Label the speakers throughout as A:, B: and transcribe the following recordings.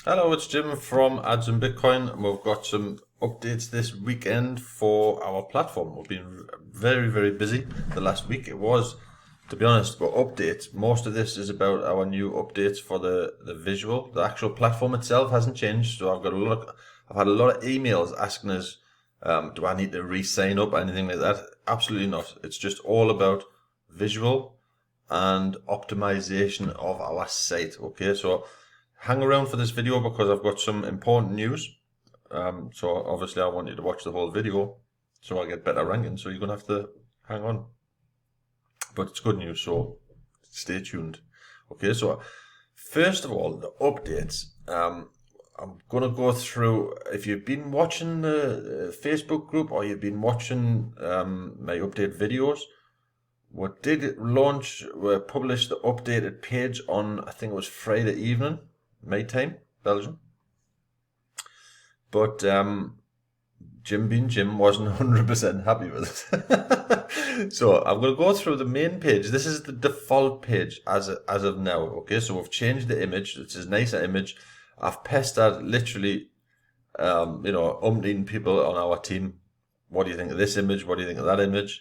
A: Hello, it's Jim from Ads and Bitcoin, and we've got some updates this weekend for our platform. We've been very, very busy the last week. It was, to be honest, but updates. Most of this is about our new updates for the visual. The actual platform itself hasn't changed, so I've had a lot of emails asking us, do I need to re-sign up or anything like that? Absolutely not. It's just all about visual and optimization of our site. Okay, so hang around for this video because I've got some important news. So obviously I want you to watch the whole video so I get better rankings, so you're going to have to hang on. But it's good news, so stay tuned. Okay, so first of all, the updates. I'm going to go through, if you've been watching the Facebook group or you've been watching my update videos, we published the updated page on, I think it was Friday evening, my time, Belgium. But Jim being Jim wasn't 100% happy with it. So I'm going to go through the main page. This is the default page as of now. Okay, so we've changed the image. It's a nicer image. I've pestered literally, umpteen people on our team. What do you think of this image? What do you think of that image?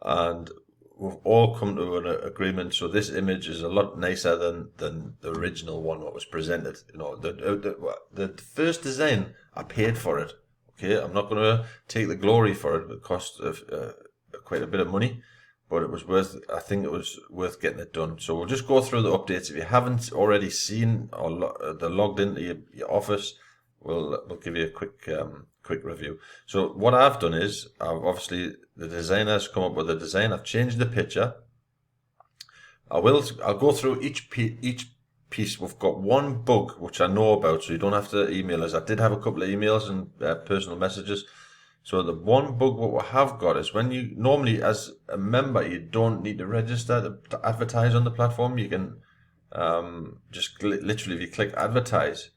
A: And we've all come to an agreement. So this image is a lot nicer than the original one what was presented. You know, the first design, I paid for it. Okay, I'm not going to take the glory for it. It cost quite a bit of money, but it was worth. I think it was worth getting it done. So we'll just go through the updates. If you haven't already seen or logged into your Office, we'll give you a quick review. So what I've done is, obviously the designer's come up with a design. I've changed the picture. I'll go through each piece. We've got one bug which I know about, so you don't have to email us. I did have a couple of emails and personal messages. So the one bug what we have got is when you normally, as a member, you don't need to register to advertise on the platform. You can just literally, if you click advertise,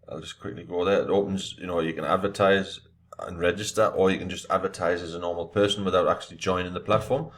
A: I'll just quickly go there. It opens, you can advertise and register, or you can just advertise as a normal person without actually joining the platform.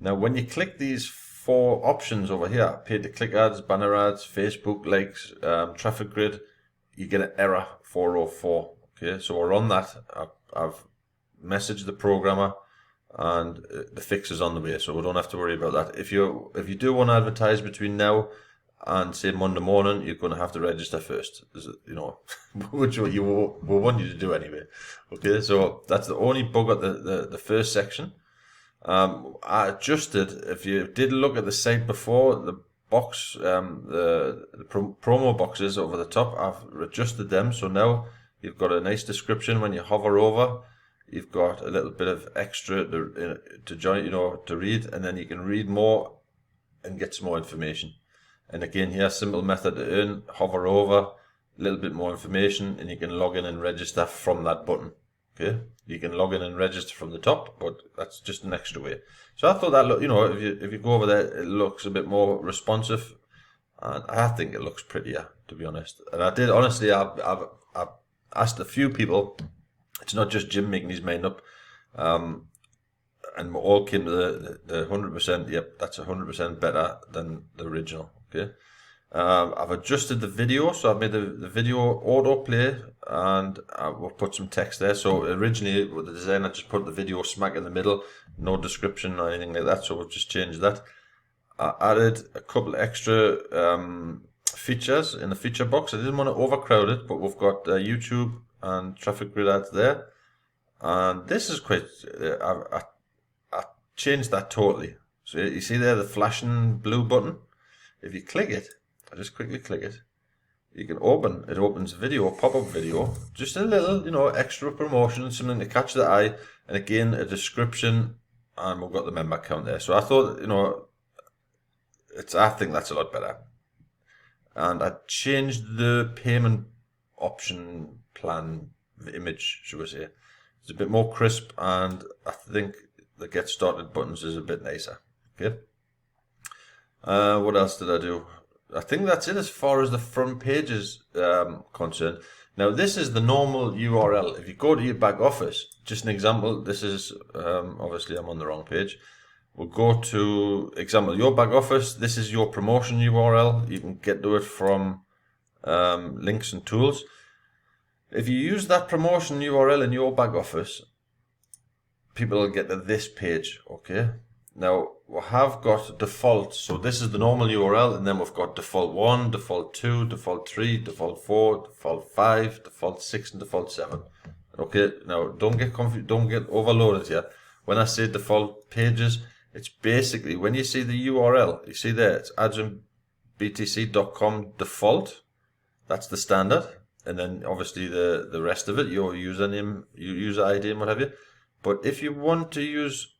A: Now, when you click these four options over here, pay-to-click ads, banner ads, Facebook likes, traffic grid, you get an error 404. Okay, so we're on that. I've messaged the programmer, and the fix is on the way, so we don't have to worry about that. If you do want to advertise between now and say Monday morning, you're going to have to register first, which we want you to do anyway. Okay, so that's the only bug at the first section. I adjusted, if you did look at the site before, the box, the promo boxes over the top, I've adjusted them, so now you've got a nice description when you hover over. You've got a little bit of extra to join, to read, and then you can read more and get some more information. And again, here, simple method to earn, hover over, a little bit more information, and you can log in and register from that button. Okay, you can log in and register from the top, but that's just an extra way. So I thought that look, if you go over there, it looks a bit more responsive, and I think it looks prettier, to be honest. And I did honestly, I've asked a few people. It's not just Jim making his mind up, and we all came to the 100%. Yep, that's 100% better than the original. Okay. I've adjusted the video, so I've made the video autoplay, and we'll put some text there. So originally with the design, I just put the video smack in the middle, no description or anything like that, so we'll just change that. I added a couple extra features in the feature box. I didn't want to overcrowd it, but we've got YouTube and traffic grid ads there, and this is quite, I changed that totally. So you see there the flashing blue button. If you click it, I just quickly click it, you can it opens video, pop-up video, just a little, extra promotion, something to catch the eye, and again, a description, and we've got the member count there. So I thought, I think that's a lot better. And I changed the payment option plan image, should we say. It's a bit more crisp, and I think the get started buttons is a bit nicer. Okay. What else did I do? I think that's it as far as the front page is concerned. Now, this is the normal URL. If you go to your back office, just an example, this is, obviously I'm on the wrong page. We'll go to example, your back office. This is your promotion URL. You can get to it from links and tools. If you use that promotion URL in your back office, people will get to this page, okay? Now, we have got default, so this is the normal URL, and then we've got default 1, default 2, default 3, default 4, default 5, default 6, and default 7. Okay, now don't get confused, don't get overloaded here. When I say default pages, it's basically, when you see the URL, you see there, it's adjumbtc.com default, that's the standard, and then obviously the rest of it, your username, your user ID and what have you. But if you want to use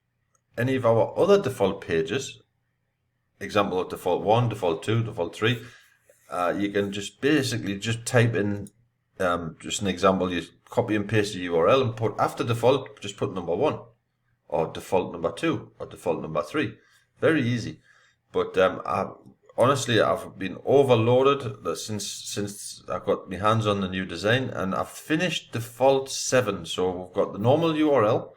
A: any of our other default pages, example of default 1, default 2, default 3, you can just basically just type in, just an example, you copy and paste the URL and put after default, just put number 1, or default number 2, or default number 3. Very easy. But honestly, I've been overloaded since I got my hands on the new design, and I've finished default 7. So we've got the normal URL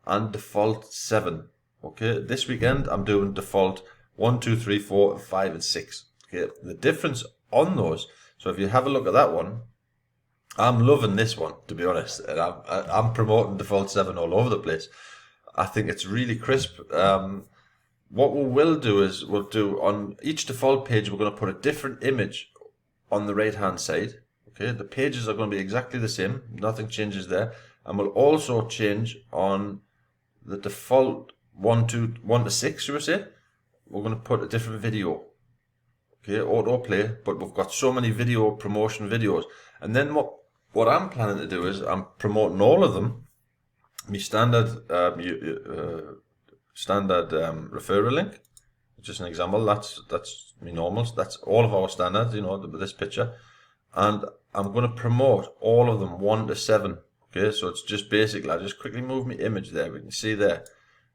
A: and default 7. Okay, this weekend I'm doing default 1, 2, 3, 4, 5, and 6. Okay, the difference on those. So if you have a look at that one, I'm loving this one, to be honest, and I'm promoting default 7 all over the place. I think it's really crisp. What we will do is we'll do on each default page, we're going to put a different image on the right hand side. Okay, the pages are going to be exactly the same, nothing changes there, and we'll also change on the default 1 to 6, should we say? We're going to put a different video. Okay, autoplay, but we've got so many video promotion videos. And then what I'm planning to do is I'm promoting all of them. My standard referral link, just an example. That's my normals. That's all of our standards. You know, this picture, and I'm going to promote all of them 1 to 7. Okay, so it's just basically, I just quickly move my image there. We can see there.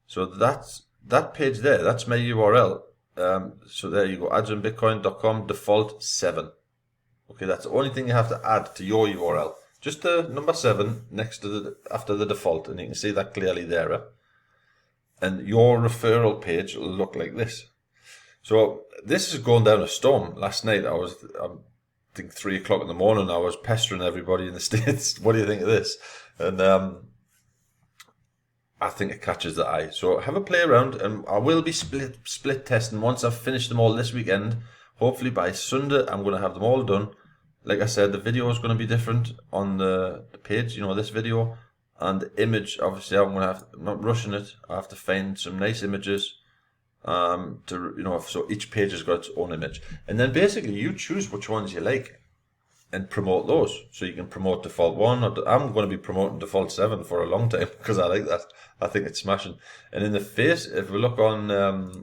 A: So that page there, that's my URL. So there you go, adjumbtbitcoin.com default 7. Okay, that's the only thing you have to add to your URL. Just the number 7 next to after the default, and you can see that clearly there. And your referral page will look like this. So this is going down a storm. Last night I think 3 o'clock in the morning, I was pestering everybody in the States. What do you think of this? And I think it catches the eye. So have a play around, and I will be split testing once I've finished them all this weekend. Hopefully by Sunday I'm going to have them all done. Like I said, the video is going to be different on the page, you know, this video, and the image, obviously I'm not rushing it. I have to find some nice images so each page has got its own image, and then basically you choose which ones you like and promote those. So you can promote default 1, or I'm going to be promoting default 7 for a long time because I like that. I think it's smashing. And if we look on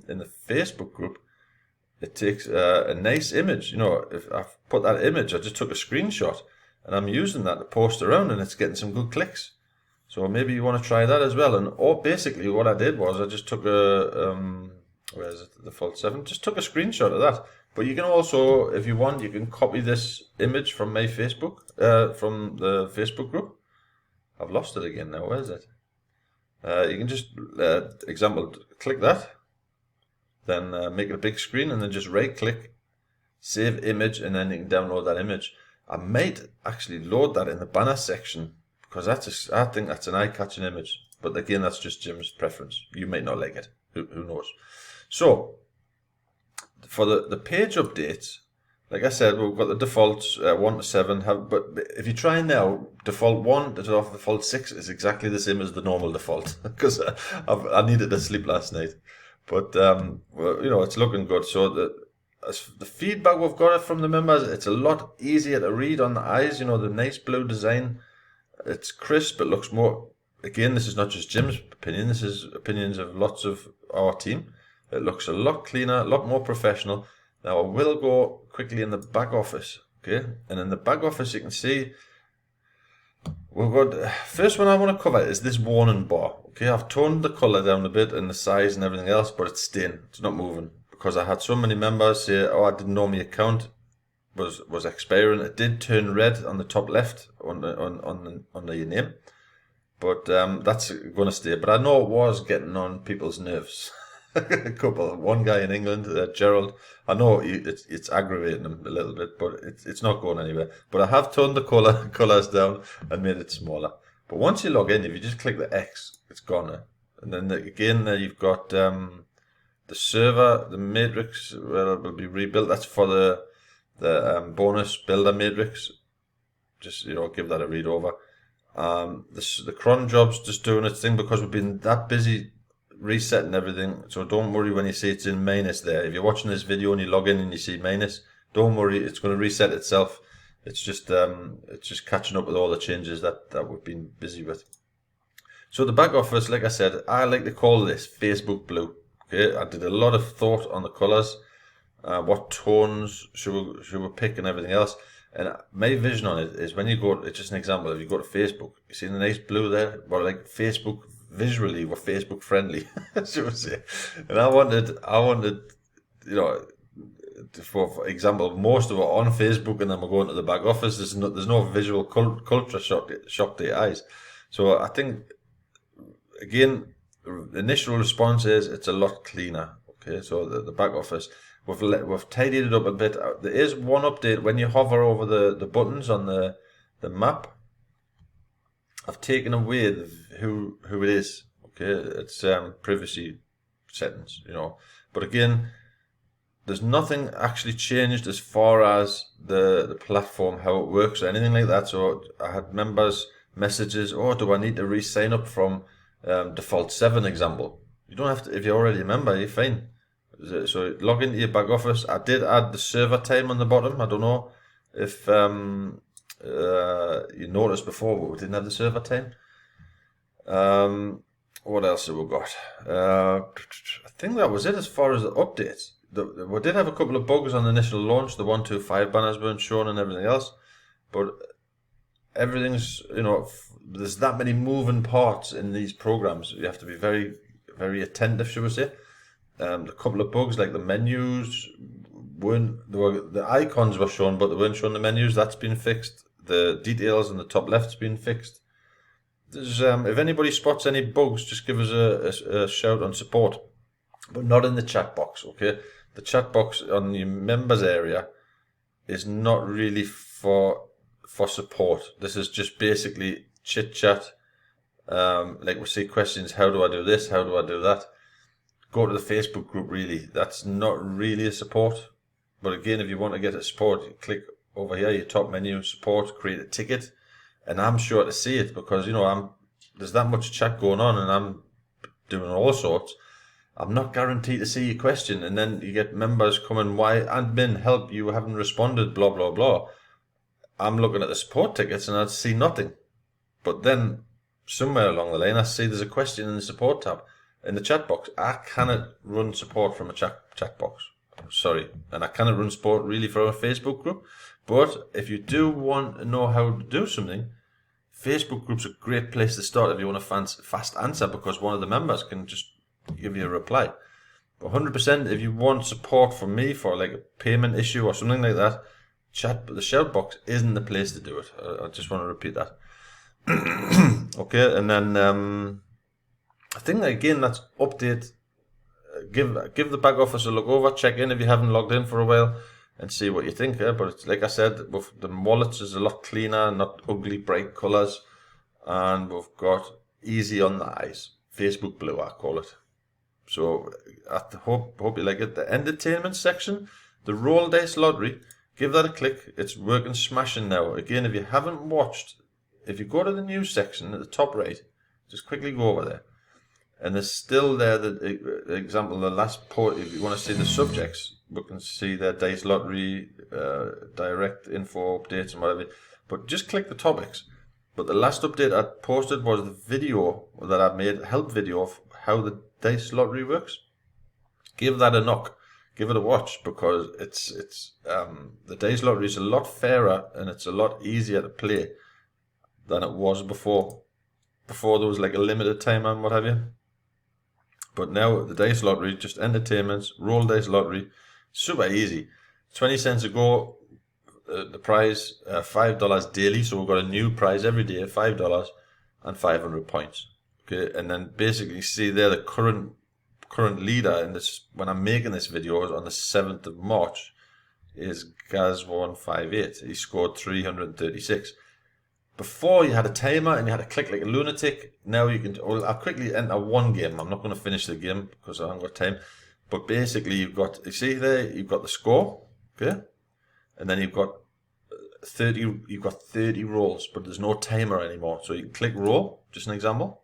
A: in the Facebook group, it takes a nice image. You know, if I put that image, I just took a screenshot and I'm using that to post around, and it's getting some good clicks. So maybe you want to try that as well. And basically what I did was I just took where is it? The default 7. Just took a screenshot of that. But you can also, if you want, you can copy this image from my Facebook, from the Facebook group. I've lost it again now. Where is it? You can just, example, click that, then make it a big screen, and then just right-click, save image, and then you can download that image. I might actually load that in the banner section, because I think that's an eye-catching image. But again, that's just Jim's preference. You might not like it. Who knows? So, for the page updates, like I said, we've got the defaults 1 to 7. But if you try now, default 1 to default 6 is exactly the same as the normal default, because I needed to sleep last night. But it's looking good. So the feedback we've got from the members, it's a lot easier to read on the eyes. You know, the nice blue design. It's crisp. It looks more. Again, this is not just Jim's opinion. This is opinions of lots of our team. It looks a lot cleaner, a lot more professional. Now I will go quickly in the back office, okay? And in the back office you can see we've got, first one I want to cover is this warning bar, okay? I've toned the colour down a bit and the size and everything else, but it's staying, it's not moving, because I had so many members say, oh, I didn't know my account was expiring. It did turn red on the top left on your name, but that's going to stay. But I know it was getting on people's nerves. a couple. One guy in England, Gerald. I know it's aggravating him a little bit, but it's not going anywhere. But I have toned the colors down and made it smaller. But once you log in, if you just click the X, it's gone now. And then again, there you've got the server, the matrix will be rebuilt. That's for the bonus builder matrix. Just give that a read over. The cron job's just doing its thing because we've been that busy resetting everything. So don't worry when you see it's in minus there. If you're watching this video and you log in and you see minus, don't worry, it's going to reset itself. It's just catching up with all the changes that we've been busy with. So the back office, like I said, I like to call this Facebook Blue. Okay, I did a lot of thought on the colors, what tones should we pick and everything else. And my vision on it is when you go, it's just an example, if you go to Facebook, you see the nice blue there? Well, like Facebook, visually, we're Facebook friendly, should we say. And I wanted, for example, most of it on Facebook and then we're going to the back office, there's no visual culture shock to your eyes. So I think, again, the initial response is it's a lot cleaner. Okay, so the back office, we've tidied it up a bit. There is one update when you hover over the buttons on the map. I've taken away who it is. Okay, it's privacy settings, But again, there's nothing actually changed as far as the platform, how it works or anything like that. So I had members messages, do I need to re-sign up from default 7 example? You don't have to. If you're already a member, you're fine. So log into your back office. I did add the server time on the bottom. I don't know if you noticed before, but we didn't have the server time. What else have we got? I think that was it as far as the updates. We did have a couple of bugs on the initial launch. The 125 banners weren't shown and everything else, but everything's, there's that many moving parts in these programs. You have to be very, very attentive, should we say. A couple of bugs like the menus the icons were shown, but they weren't showing the menus. That's been fixed. The details in the top left's been fixed. There's, if anybody spots any bugs, just give us a shout on support, but not in the chat box. Okay, the chat box on the members area is not really for support. This is just basically chit chat. Like we see questions, how do I do this? How do I do that? Go to the Facebook group, really. That's not really a support. But again, if you want to get a support, you click over here, your top menu, support, create a ticket. And I'm sure to see it because, there's that much chat going on and I'm doing all sorts. I'm not guaranteed to see your question. And then you get members coming, why, admin, help, you haven't responded, blah, blah, blah. I'm looking at the support tickets and I see nothing. But then somewhere along the line, I see there's a question in the support tab. In the chat box, I cannot run support from a chat box. Sorry. And I cannot run support really from a Facebook group. But if you do want to know how to do something, Facebook group's a great place to start if you want a fast answer because one of the members can just give you a reply. But 100%, if you want support from me for like a payment issue or something like that, the shout box isn't the place to do it. I just want to repeat that. Okay, and then I think again that's update. Give the back office a look over, check in if you haven't logged in for a while, and see what you think. But it's, like I said, with the wallets is a lot cleaner, not ugly bright colours, and we've got easy on the eyes. Facebook Blue, I call it. So I hope you like it. The entertainment section, the roll dice lottery, give that a click. It's working smashing now. Again, if you haven't watched, if you go to the news section at the top right, just quickly go over there. And there's still there the example, the last port. If you want to see the subjects, we can see their dice lottery, direct info updates and whatever. But just click the topics. But the last update I posted was the video that I made, help video of how the dice lottery works. Give that a knock, give it a watch because it's the dice lottery is a lot fairer and it's a lot easier to play than it was before. Before there was like a limited time and what have you. But now the dice lottery, just entertainments, roll dice lottery, super easy. 20 cents a go, the prize, $5 daily. So we've got a new prize every day, $5 and 500 points. Okay, and then basically see there the current current leader in this, when I'm making this video on the 7th of March, is Gaz158. He scored 336. Before you had a timer and you had to click like a lunatic. Now you can, I'll quickly enter one game. I'm not going to finish the game because I haven't got time. But basically you've got, you see there, you've got the score, okay? And then you've got 30 rolls, but there's no timer anymore. So you can click roll, just an example.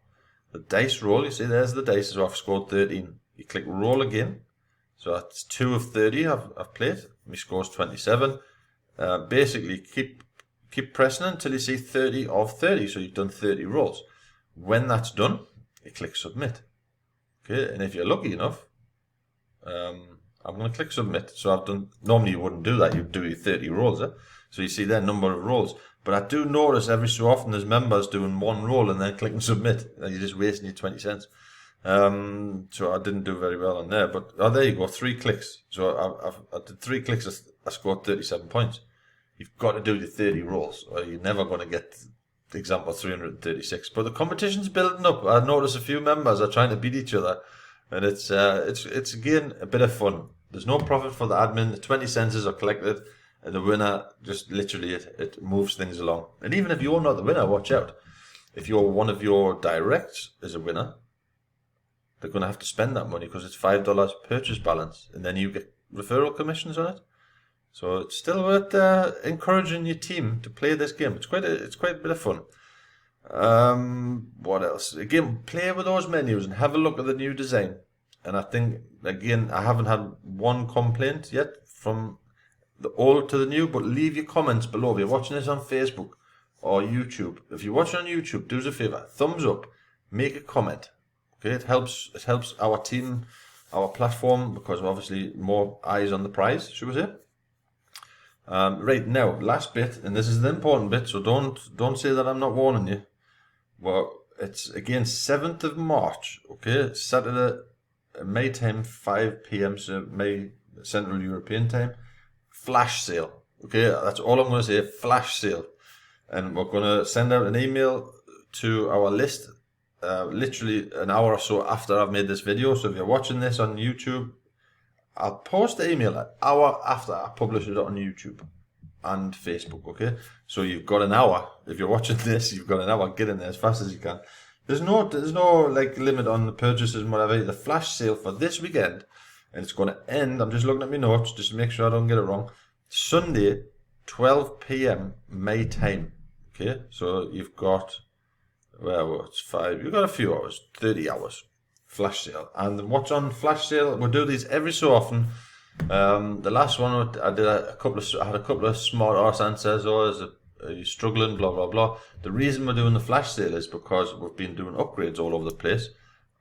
A: The dice roll, you see there's the dice, so I've scored 13. You click roll again. So that's 2 of 30 I've played. My score's 27. Basically keep pressing until you see 30 of 30. So you've done 30 rolls. When that's done, you click submit. Okay, and if you're lucky enough, I'm going to click submit. So I've done, normally you wouldn't do that, you'd do your 30 rolls. So you see their number of rolls. But I do notice every so often there's members doing one roll and then clicking submit. And you're just wasting your 20 cents. So I didn't do very well on there. But there you go, 3 clicks. So I did 3 clicks, I scored 37 points. You've got to do your 30 rolls or you're never going to get, example, 336. But the competition's building up. I notice a few members are trying to beat each other. And it's again a bit of fun. There's no profit for the admin. The 20 cents are collected, and the winner just literally it moves things along. And even if you're not the winner, watch out. If you're one of your directs is a winner, they're going to have to spend that money because it's $5 purchase balance, and then you get referral commissions on it. So it's still worth encouraging your team to play this game. It's quite a bit of fun. What else? Again, play with those menus and have a look at the new design. And I think, again, I haven't had one complaint yet from the old to the new, but leave your comments below. If you're watching this on Facebook or YouTube, if you're watching on YouTube, do us a favor, thumbs up, make a comment. Okay, it helps our team, our platform, because obviously more eyes on the prize, should we say. Right now, last bit, and this is the important bit, so don't say that I'm not warning you. Well, it's again 7th of March, okay, Saturday, May time, 5 p.m. so May Central European time, flash sale. Okay, that's all I'm going to say, flash sale. And we're going to send out an email to our list literally an hour or so after I've made this video. So if you're watching this on YouTube, I'll post the email an hour after I publish it on YouTube and Facebook, okay? So you've got an hour. If you're watching this, you've got an hour. Get in there as fast as you can. There's no like limit on the purchases and whatever. The flash sale for this weekend, and it's going to end, I'm just looking at my notes just to make sure I don't get it wrong, Sunday, 12 p.m. May time, okay? So you've got, well, it's 5, you've got a few hours, 30 hours. Flash sale. And what's on flash sale? We'll do these every so often. The last one I did I had a couple of smart arse answers. Are you struggling? Blah blah blah. The reason we're doing the flash sale is because we've been doing upgrades all over the place,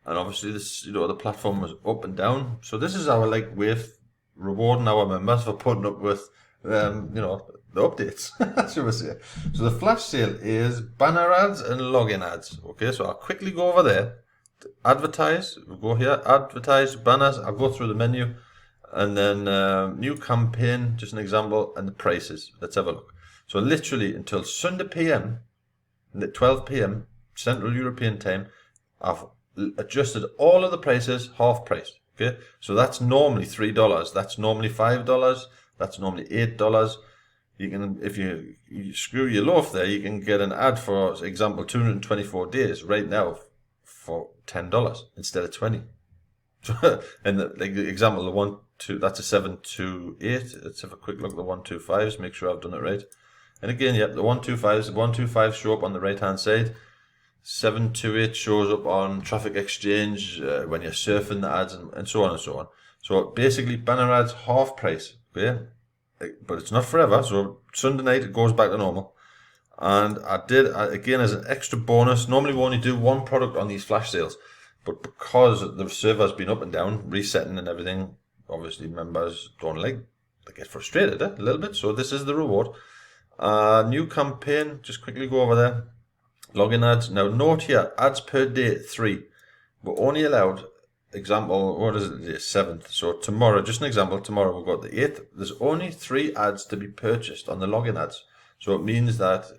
A: and obviously this, the platform was up and down. So this is our way of rewarding our members for putting up with the updates. Should we say? So the flash sale is banner ads and login ads. Okay, so I'll quickly go over there. Advertise, we'll go here, advertise, banners, I'll go through the menu, and then new campaign, just an example, and the prices. Let's have a look. So literally until Sunday PM, at 12 PM, Central European time, I've adjusted all of the prices half price. Okay, so that's normally $3, that's normally $5, that's normally $8. You can, if you screw your loaf there, you can get an ad for example 224 days right now for $10 instead of 20. And the example, that's a 728. Let's have a quick look at the 125s, make sure I've done it right. And again, yep, the 125s show up on the right hand side. 728 shows up on Traffic Exchange when you're surfing the ads, and so on and so on. So basically, banner ads half price, okay? But it's not forever. So Sunday night it goes back to normal. And I did, again, as an extra bonus, normally we only do one product on these flash sales, but because the server's been up and down, resetting and everything, obviously members they get frustrated a little bit, so this is the reward. New campaign, just quickly go over there. Login ads. Now note here, ads per day, 3. We're only allowed, example, what is it, the 7th. So tomorrow, just an example, tomorrow we've got the 8th. There's only 3 ads to be purchased on the login ads. So it means that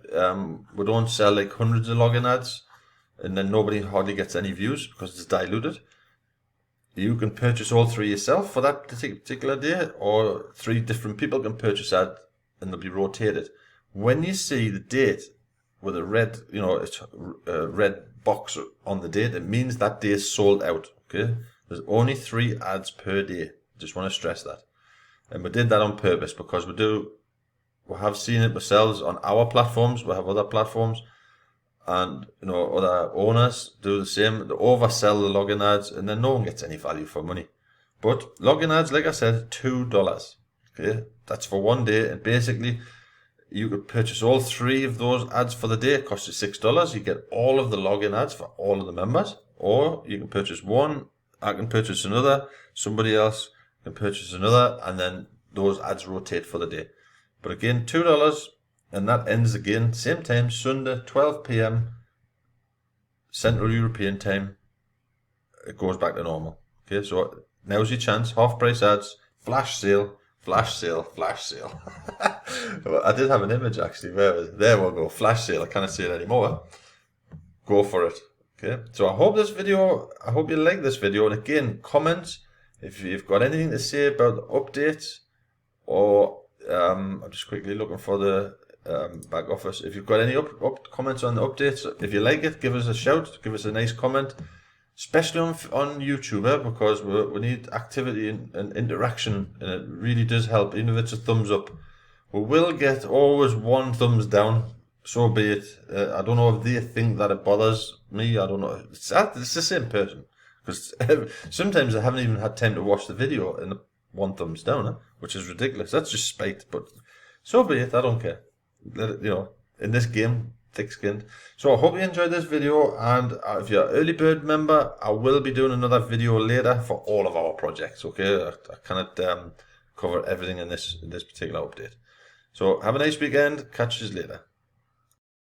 A: we don't sell like hundreds of login ads and then nobody hardly gets any views because it's diluted. you can purchase all 3 yourself for that particular day, or 3 different people can purchase that and they'll be rotated. When you see the date with a red, it's a red box on the date, it means that day is sold out. Okay, there's only 3 ads per day. Just want to stress that. And we did that on purpose because we have seen it ourselves on our platforms. We have other platforms, and other owners do the same. They oversell the login ads, and then no one gets any value for money. But login ads, like I said, $2. Okay, that's for one day, and basically you could purchase all 3 of those ads for the day. It costs you $6. You get all of the login ads for all of the members, or you can purchase one. I can purchase another. Somebody else can purchase another, and then those ads rotate for the day. But again, $2, and that ends again same time, Sunday, 12 p.m. Central European time. It goes back to normal. Okay, so now's your chance. Half price ads, flash sale, flash sale, flash sale. I did have an image actually. There we go. Flash sale. I can't say it anymore. Go for it. Okay. So I hope you like this video. And again, comments if you've got anything to say about the updates, or I'm just quickly looking for the back office. If you've got any comments on the updates, if you like it, give us a shout. Give us a nice comment. Especially on YouTube, because we need activity and interaction, and it really does help, even if it's a thumbs up. We will get always 1 thumbs down, so be it. I don't know if they think that it bothers me, I don't know. It's the same person, because sometimes I haven't even had time to watch the video and 1 thumbs down, which is ridiculous. That's just spite, but so be it, I don't care. In this game, thick-skinned. So I hope you enjoyed this video, and if you're an early bird member, I will be doing another video later for all of our projects. Okay, I cannot cover everything in this particular update. So have a nice weekend. Catch you later.